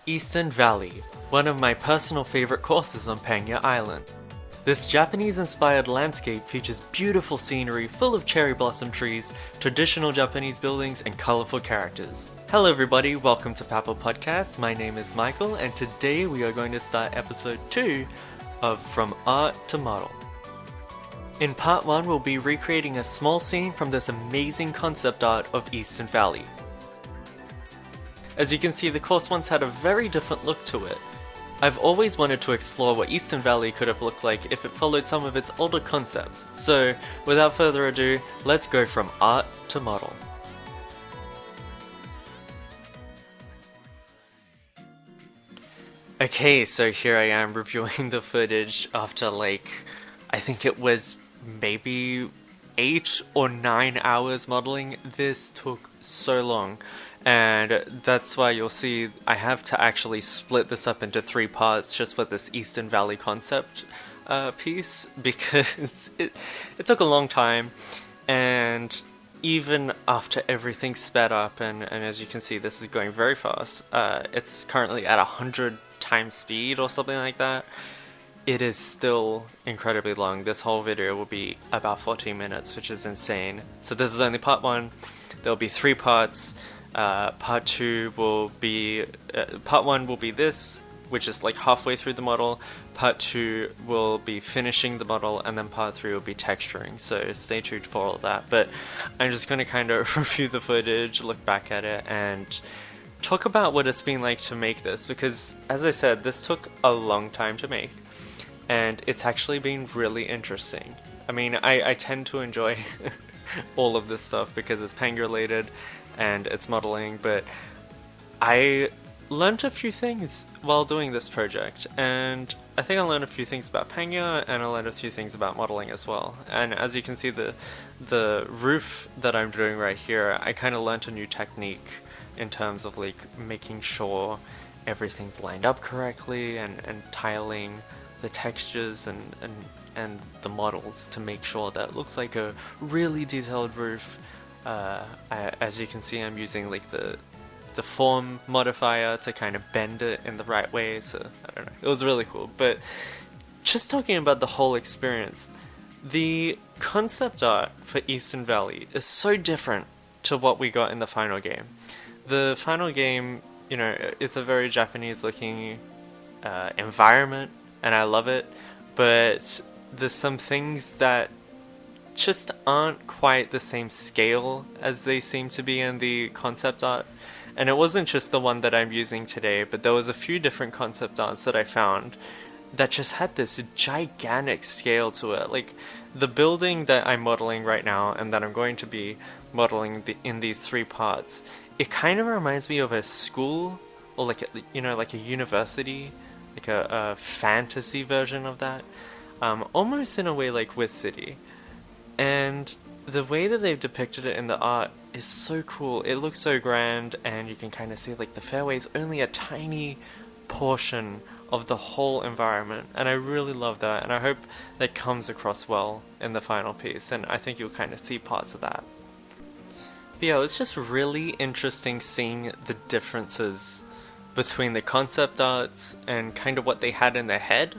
Eastern Valley, one of my personal favorite courses on Pangyas Island. This Japanese-inspired landscape features beautiful scenery full of cherry blossom trees, traditional Japanese buildings, and colorful characters. Hello everybody, welcome to Papel Podcast. My name is Michael, and today we are going to start episode 2 of From Art to Model. In part 1, we'll be recreating a small scene from this amazing concept art of Eastern Valley. As you can see, the course once had a very different look to it. I've always wanted to explore what Eastern Valley could have looked like if it followed some of its older concepts, so without further ado, let's go from art to model. Okay, so here I am reviewing the footage after I think it was maybe 8 or 9 hours modeling. This took so long. And that's why you'll see I have to actually split this up into 3 parts just for this Eastern Valley concept piece, because it took a long time, and even after everything sped up, and as you can see this is going very fast, it's currently at 100 times speed or something like that, it is still incredibly long. This whole video will be about 14 minutes, which is insane. So this is only part 1, there'll be 3 parts. Part 2 will be, part 1 will be this, which is like halfway through the model, part 2 will be finishing the model, and then part 3 will be texturing, so stay tuned for all of that. But I'm just going to kind of review the footage, look back at it, and talk about what it's been like to make this, because as I said, this took a long time to make, and it's actually been really interesting. I mean, I tend to enjoy all of this stuff because it's Pangyas related, and it's modeling, but I learned a few things while doing this project, and I think I learned a few things about Pangyas, and I learned a few things about modeling as well. And as you can see, the roof that I'm doing right here, I kind of learned a new technique in terms of making sure everything's lined up correctly, and tiling the textures and the models to make sure that it looks like a really detailed roof. As you can see, I'm using the deform modifier to kind of bend it in the right way, so I don't know, it was really cool. But just talking about the whole experience, the concept art for Eastern Valley is so different to what we got in the final game. The final game, you know, it's a very Japanese looking environment, and I love it, but there's some things that just aren't quite the same scale as they seem to be in the concept art. And it wasn't just the one that I'm using today, but there was a few different concept arts that I found that just had this gigantic scale to it. Like the building that I'm modeling right now, and that I'm going to be modeling in these 3 parts, it kind of reminds me of a school, or like a university, like a fantasy version of that, almost in a way like With City. And the way that they've depicted it in the art is so cool. It looks so grand, and you can kind of see the fairway is only a tiny portion of the whole environment, and I really love that, and I hope that comes across well in the final piece, and I think you'll kind of see parts of that. But yeah, it's just really interesting seeing the differences between the concept arts and kind of what they had in their head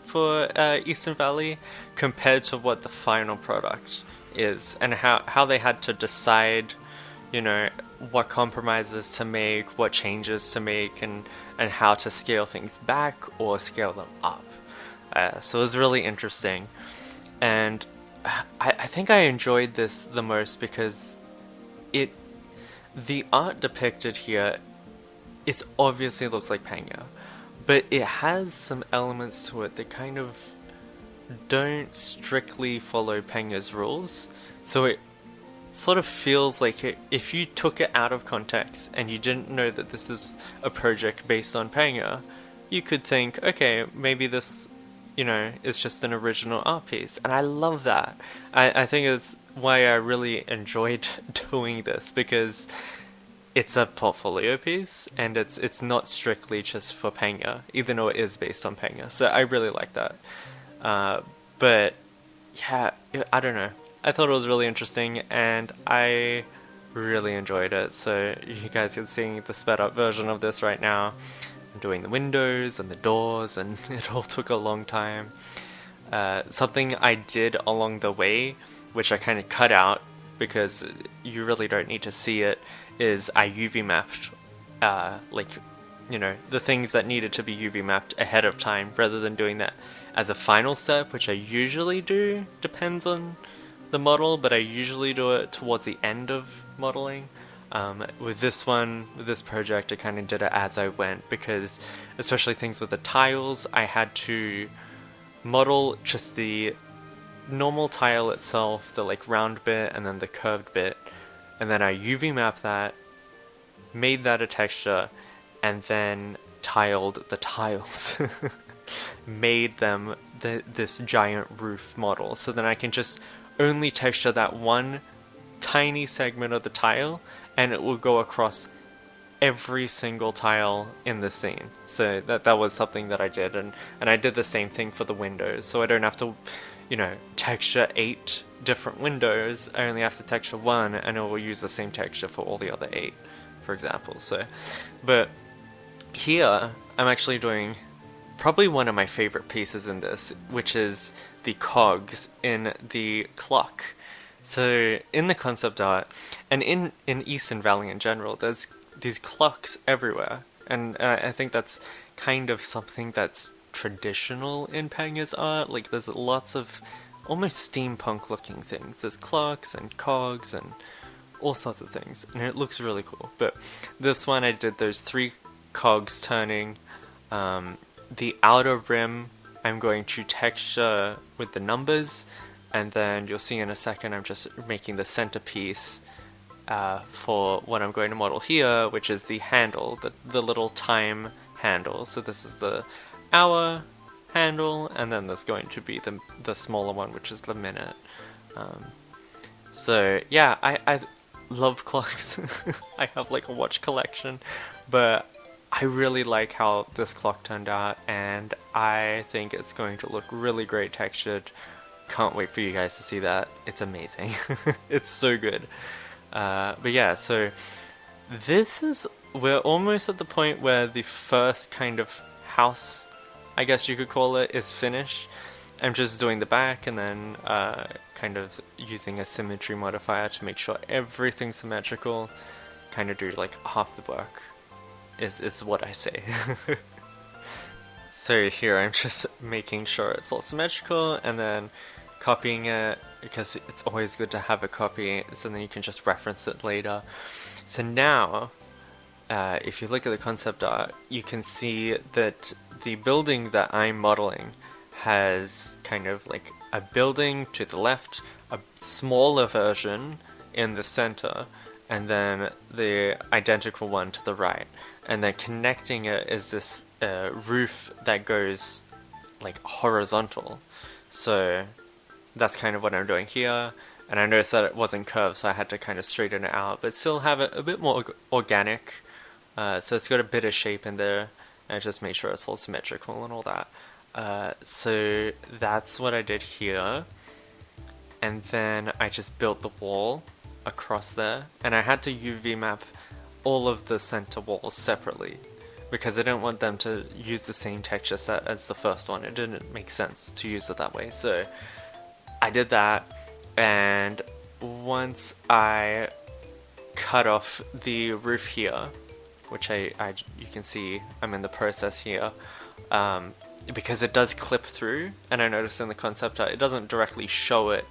for Eastern Valley compared to what the final product is, and how they had to decide, you know, what compromises to make, what changes to make, and how to scale things back or scale them up. So it was really interesting, and I think I enjoyed this the most because the art depicted here, it obviously looks like Pangyas, but it has some elements to it that kind of don't strictly follow Pangyas rules, so it sort of feels like if you took it out of context and you didn't know that this is a project based on Pangyas, you could think, okay, maybe this, you know, is just an original art piece, and I love that. I think it's why I really enjoyed doing this, because it's a portfolio piece, and it's not strictly just for Pangyas, even though it is based on Pangyas. So I really like that. But yeah, I don't know. I thought it was really interesting, and I really enjoyed it. So you guys can see the sped up version of this right now. doing the windows and the doors, and it all took a long time. Something I did along the way, which I kind of cut out because you really don't need to see it, is I UV mapped, the things that needed to be UV mapped ahead of time, rather than doing that as a final step, which I usually do, depends on the model, but I usually do it towards the end of modeling. With this project, I kind of did it as I went, because especially things with the tiles, I had to model just the normal tile itself, the like round bit and then the curved bit, and then I UV mapped that, made that a texture, and then tiled the tiles. Made them this giant roof model, so then I can just only texture that one tiny segment of the tile, and it will go across every single tile in the scene. So that was something that I did, and I did the same thing for the windows, so I don't have to, texture 8 different windows. I only have to texture one, and it will use the same texture for all the other 8, for example. So, but here I'm actually doing probably one of my favorite pieces in this, which is the cogs in the clock. So in the concept art, and in Eastern Valley in general, there's these clocks everywhere, and I think that's kind of something that's traditional in Pangyas art. Like, there's lots of almost steampunk looking things. There's clocks and cogs and all sorts of things, and it looks really cool. But this one, I did those 3 cogs turning. The outer rim I'm going to texture with the numbers, and then you'll see in a second I'm just making the centerpiece for what I'm going to model here, which is the handle, the little time handle. So this is the hour handle, and then there's going to be the smaller one, which is the minute. So yeah, I love clocks. I have like a watch collection, but I really like how this clock turned out, and I think it's going to look really great textured. Can't wait for you guys to see that. It's amazing. It's so good. But yeah, so we're almost at the point where the first kind of house, I guess you could call it, is finished. I'm just doing the back, and then kind of using a symmetry modifier to make sure everything's symmetrical. Kind of do like half the work, is what I say. So here I'm just making sure it's all symmetrical, and then copying it, because it's always good to have a copy, so then you can just reference it later. So now, if you look at the concept art, you can see that the building that I'm modeling has kind of like a building to the left, a smaller version in the center, and then the identical one to the right. And then connecting it is this roof that goes like horizontal. So that's kind of what I'm doing here. And I noticed that it wasn't curved, so I had to kind of straighten it out, but still have it a bit more organic. So it's got a bit of shape in there, and I just made sure it's all symmetrical and all that. So that's what I did here. And then I just built the wall across there, and I had to UV map all of the center walls separately, because I didn't want them to use the same texture set as the first one. It didn't make sense to use it that way, so I did that. And once I cut off the roof here, which you can see I'm in the process here, because it does clip through, and I noticed in the concept art it doesn't directly show it,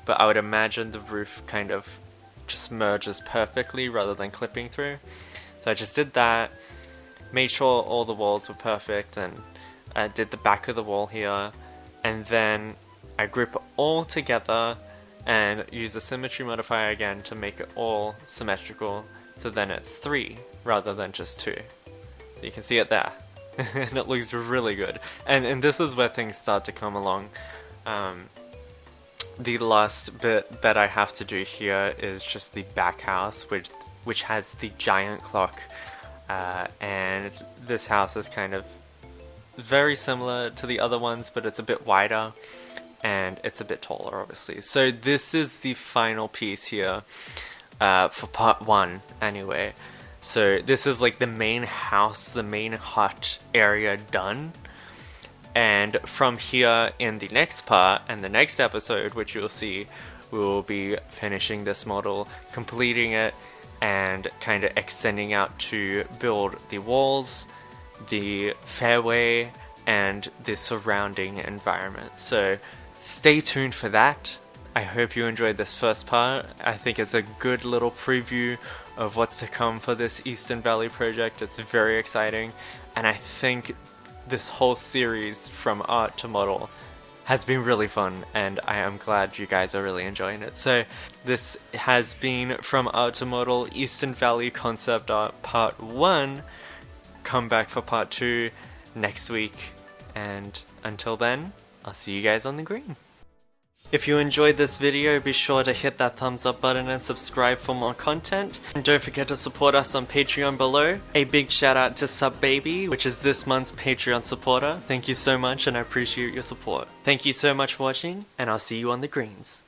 but I would imagine the roof kind of just merges perfectly rather than clipping through. So I just did that, made sure all the walls were perfect, and I did the back of the wall here, and then I group it all together and use a symmetry modifier again to make it all symmetrical, so then it's 3 rather than just 2. So you can see it there. And it looks really good. And this is where things start to come along. The last bit that I have to do here is just the back house, which has the giant clock, and this house is kind of very similar to the other ones, but it's a bit wider and it's a bit taller, obviously. So this is the final piece here, for part 1 anyway. So this is like the main house, the main hut area done. And from here in the next part and the next episode, which you'll see, we will be finishing this model, completing it, and kind of extending out to build the walls, the fairway, and the surrounding environment. So stay tuned for that. I hope you enjoyed this first part. I think it's a good little preview of what's to come for this Eastern Valley project. It's very exciting, and I think this whole series from art to model has been really fun, and I am glad you guys are really enjoying it. So this has been From Art to Model Eastern Valley Concept Art Part 1. Come back for Part 2 next week, and until then, I'll see you guys on the green. If you enjoyed this video, be sure to hit that thumbs up button and subscribe for more content. And don't forget to support us on Patreon below. A big shout out to Sub Baby, which is this month's Patreon supporter. Thank you so much, and I appreciate your support. Thank you so much for watching, and I'll see you on the greens.